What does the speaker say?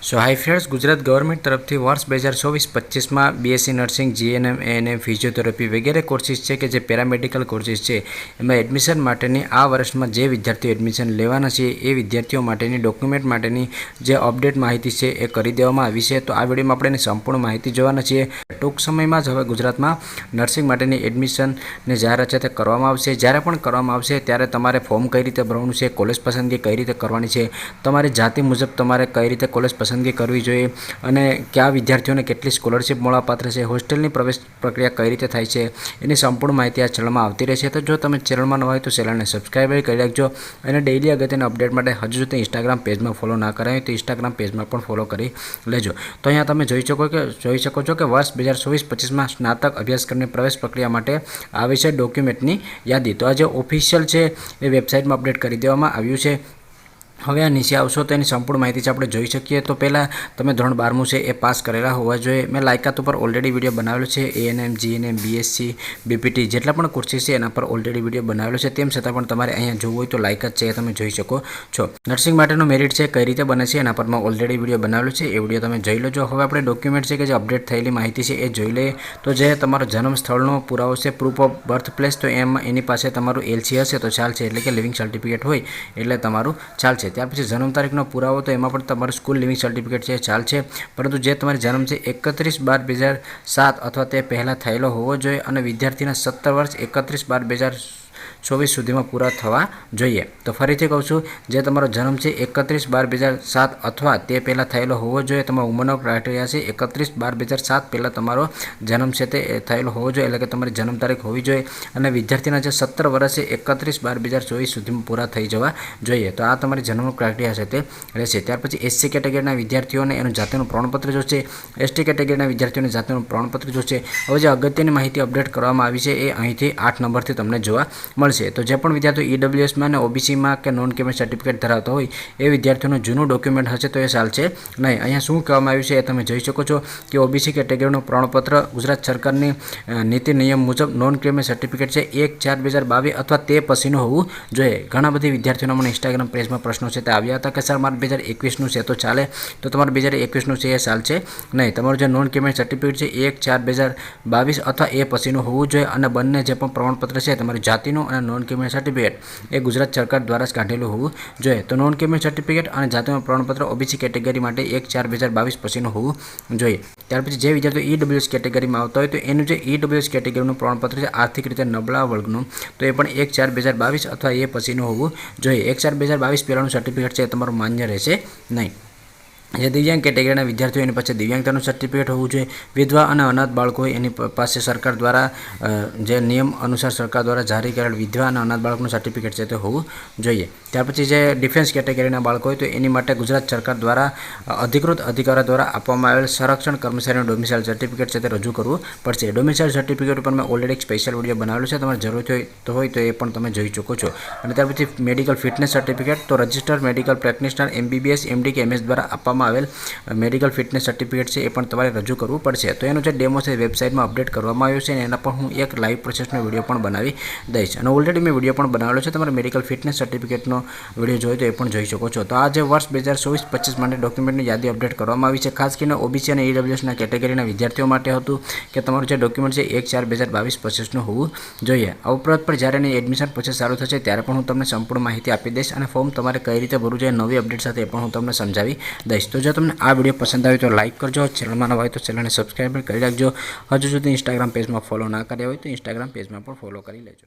સો hi friends, Gujarat government તરફથી વર્ષ 2024-25માં BSc nursing, GNM, ANM, physiotherapy વગેરે કોર્સિસ છે કે જે પેરામેડિકલ કોર્સિસ છે એમાં એડમિશન માટેની આ વર્ષમાં જે વિદ્યાર્થીઓ એડમિશન લેવાના છે એ વિદ્યાર્થીઓ માટેની ડોક્યુમેન્ટ માટેની જે અપડેટ માહિતી છે એ કરી દેવામાં આવી છે. તો આ વિડીયોમાં આપણે એની સંપૂર્ણ માહિતી જોવાના છીએ. ટૂંક સમયમાં જ હવે ગુજરાતમાં નર્સિંગ માટેની એડમિશનની જાહેરાત છે તે કરવામાં આવશે. જ્યારે પણ કરવામાં આવશે ત્યારે તમારે ફોર્મ કઈ રીતે ભરવાનું છે, કોલેજ પસંદગી કઈ રીતે કરવાની છે, તમારી જાતિ મુજબ તમારે કઈ રીતે કોલેજ પસંદગી કરવી જોઈએ અને કયા વિદ્યાર્થીઓને કેટલી સ્કોલરશિપ મળવાપાત્ર છે, હોસ્ટેલની પ્રવેશ પ્રક્રિયા કઈ રીતે થાય છે, એની સંપૂર્ણ માહિતી આ ચેનલમાં આવતી રહેશે. તો જો તમે ચેનલમાં ન હોય તો ચેનલને સબસ્ક્રાઈબ કરી રાખજો અને ડેઇલી અગત્યના અપડેટ માટે હજુ સુધી ઇન્સ્ટાગ્રામ પેજમાં ફોલો ના કરાય તો ઇન્સ્ટાગ્રામ પેજમાં પણ ફોલો કરી લેજો. તો અહીંયા તમે જોઈ શકો છો કે વર્ષ 2024-25માં સ્નાતક અભ્યાસક્રમની પ્રવેશ પ્રક્રિયા માટે આવી છે ડોક્યુમેન્ટની યાદી. તો આ જે ઓફિશિયલ છે એ વેબસાઇટમાં અપડેટ કરી દેવામાં આવ્યું છે. હવે આ નીચે આવશો તો એની સંપૂર્ણ માહિતી આપણે જોઈ શકીએ. તો પહેલાં તમે ધોરણ 12મું છે એ પાસ કરેલા હોવા જોઈએ. મેં લાયકાત ઉપર ઓલરેડી વિડીયો બનાવેલો છે. એએનએમ, જીએનએમ, બીએસસી, બીપીટી જેટલા પણ કોર્સિસ છે એના પર ઓલરેડી વિડીયો બનાવેલો છે. તેમ છતાં પણ તમારે અહીંયા જોવું હોય તો લાયકાત છે એ તમે જોઈ શકો છો. નર્સિંગ માટેનું મેરિટ છે કઈ રીતે બને છે એના પર મેં ઓલરેડી વિડીયો બનાવેલો છે. એ વિડીયો તમે જોઈ લેજો. હવે આપણે ડોક્યુમેન્ટ છે કે જે અપડેટ થયેલી માહિતી છે એ જોઈ લઈએ. તો જે તમારો જન્મ સ્થળનો પુરાવો છે, પ્રૂફ ઓફ બર્થ પ્લેસ, તો એની પાસે તમારું એલસી હશે તો ચાલશે, એટલે કે લિવિંગ સર્ટિફિકેટ હોય એટલે તમારું ચાલશે. ત્યાર પછી જન્મ તારીખનો પુરાવો, તો એમાં પણ તમારું સ્કૂલ લિવિંગ સર્ટિફિકેટ છે ચાલશે. પરંતુ જે તમારી જન્મ છે 31/12/2007 અથવા તે પહેલાં થયેલો હોવો જોઈએ અને વિદ્યાર્થીના 17 વર્ષ 31/12/2024 સુધીમાં પૂરા થવા જોઈએ. તો ફરીથી કહું છું, જે તમારો જન્મ છે 31/12/2007 અથવા તે પહેલાં થયેલો હોવો જોઈએ. તમારો ઉંમરનો ક્રાઇટેરિયા છે 31/12/2007 પહેલાં તમારો જન્મ છે તે થયેલો હોવો જોઈએ, એટલે કે તમારી જન્મ તારીખ હોવી જોઈએ અને વિદ્યાર્થીના જે 17 વર્ષ છે 31/12/2024 સુધીમાં પૂરા થઈ જવા જોઈએ. તો આ તમારી જન્મનો ક્રાઇટેરિયા છે તે રહેશે. ત્યાર પછી એસસી કેટેગરીના વિદ્યાર્થીઓને એનું જાતિનું પ્રમાણપત્ર જોશે. એસટી કેટેગરીના વિદ્યાર્થીઓને જાતિનું પ્રમાણપત્ર જોશે. હવે જે અગત્યની માહિતી અપડેટ કરવામાં આવી છે એ અહીંથી 8 નંબરથી તમને જોવા મળશે. તો જે પણ વિદ્યાર્થીઓ ઈડબ્લ્યુએસમાં અને ઓબીસીમાં કે નોન ક્રિમિનલ સર્ટિફિકેટ ધરાવતા હોય એ વિદ્યાર્થીઓનું જૂનું ડોક્યુમેન્ટ હશે તો એ ચાલશે નહીં. અહીંયા શું કહેવામાં આવ્યું છે એ તમે જોઈ શકો છો કે ઓબીસી કેટેગરીનું પ્રમાણપત્ર ગુજરાત સરકારની નીતિ નિયમ મુજબ નોન ક્રિમિનલ સર્ટિફિકેટ છે 1/4/2022 અથવા તે પછીનું હોવું જોઈએ. ઘણા બધી વિદ્યાર્થીઓના મને ઇન્સ્ટાગ્રામ પેજમાં પ્રશ્નો છે તે આવ્યા હતા કે સર મારે 2021નું છે તો ચાલે, તો તમારે 2021નું છે એ ચાલશે નહીં. તમારું જે નોન ક્રિમિનલ સર્ટિફિકેટ છે 1/4/2022 અથવા એ પછીનું હોવું જોઈએ અને બંને જે પણ પ્રમાણપત્ર છે તમારી જાતિનું અને નોન ક્રિમિનલ સર્ટિફિકેટ એ ગુજરાત સરકાર દ્વારા જ કાઢેલું હોવું જોઈએ. તો નોન ક્રિમિનલ સર્ટિફિકેટ અને જાતિનું પ્રમાણપત્ર ઓબીસી કેટેગરી માટે 1/4/2022 પછીનું હોવું જોઈએ. ત્યાર પછી જે વિદ્યાર્થીઓ ઈડબ્લ્યુએસ કેટેગરીમાં આવતા હોય તો એનું જે ઈડબ્લ્યુએસ કેટેગરીનું પ્રમાણપત્ર છે આર્થિક રીતે નબળા વર્ગનું, તો એ પણ 1/4/2022 અથવા એ પછીનું હોવું જોઈએ. 1/4/2022 પહેલાંનું સર્ટિફિકેટ છે એ તમારું માન્ય રહેશે નહીં. જે દિવ્યાંગ કેટેગરીના વિદ્યાર્થીઓ એની પાસે દિવ્યાંગતાનું સર્ટિફિકેટ હોવું જોઈએ. વિધવા અને અનાથ બાળકો હોય એની પાસે સરકાર દ્વારા જે નિયમ અનુસાર સરકાર દ્વારા જારી કરેલ વિધવા અને અનાથ બાળકનું સર્ટિફિકેટ છે તે હોવું જોઈએ. ત્યાર પછી જે ડિફેન્સ કેટેગરીના બાળકો હોય તો એની માટે ગુજરાત સરકાર દ્વારા અધિકૃત અધિકારીઓ દ્વારા આપવામાં આવેલ સંરક્ષણ કર્મચારીનું ડોમિસાઇલ સર્ટિફિકેટ છે તે રજૂ કરવું પડશે. ડોમિસાઇલ સર્ટિફિકેટ ઉપર મેં ઓલરેડી એક સ્પેશિયલ વિડીયો બનાવેલો છે, તમારે જરૂર હોય તો એ પણ તમે જોઈ શકો છો. અને ત્યાર પછી મેડિકલ ફિટનેસ સર્ટિફિકેટ, તો registered medical practitioner MBBS, MD કે MS દ્વારા આપવામાં આવેલ મેડિકલ ફિટનેસ સર્ટિફિકેટ છે એ પણ તમારે રજૂ કરવું પડશે. તો એનો જે ડેમો છે વેબસાઇટમાં અપડેટ કરવામાં આવ્યો છે અને એના પર હું એક લાઈવ પ્રોસેસનો વિડીયો પણ બનાવી દઈશ અને ઓલરેડી મેં વિડીયો પણ બનાવેલો છે. તમારે મેડિકલ ફિટનેસ સર્ટિફિકેટનો વિડીયો જોઈએ તો એ પણ જોઈ શકો છો. તો આ જે વર્ષ 2024-25 માટે ડોક્યુમેન્ટની યાદી અપડેટ કરવામાં આવી છે, ખાસ કરીને ઓબીસી અને ઈડબ્લ્યુએસના કેટેગરીના વિદ્યાર્થીઓ માટે હતું કે તમારું જે ડોક્યુમેન્ટ છે 1/4/2022 પછીનું હોવું જોઈએ. આ ઉપરાંત પર જ્યારે એની એડમિશન પ્રોસેસ ચાલુ થશે ત્યારે પણ હું તમને સંપૂર્ણ માહિતી આપી દઈશ અને ફોર્મ તમારે કઈ રીતે ભરવું જોઈએ નવી અપડેટ સાથે એ પણ હું તમને સમજાવી દઈશ. તો જો તમને આ વિડીયો પસંદ આવે તો લાઇક કરજો, ચેનલમાં નવા હોય તો ચેનલને સબસ્ક્રાઈબ કરી રાખજો. હજુ સુધી ઇન્સ્ટાગ્રામ પેજમાં ફોલો ના કર્યા હોય તો ઇન્સ્ટાગ્રામ પેજમાં પણ ફોલો કરી લેજો.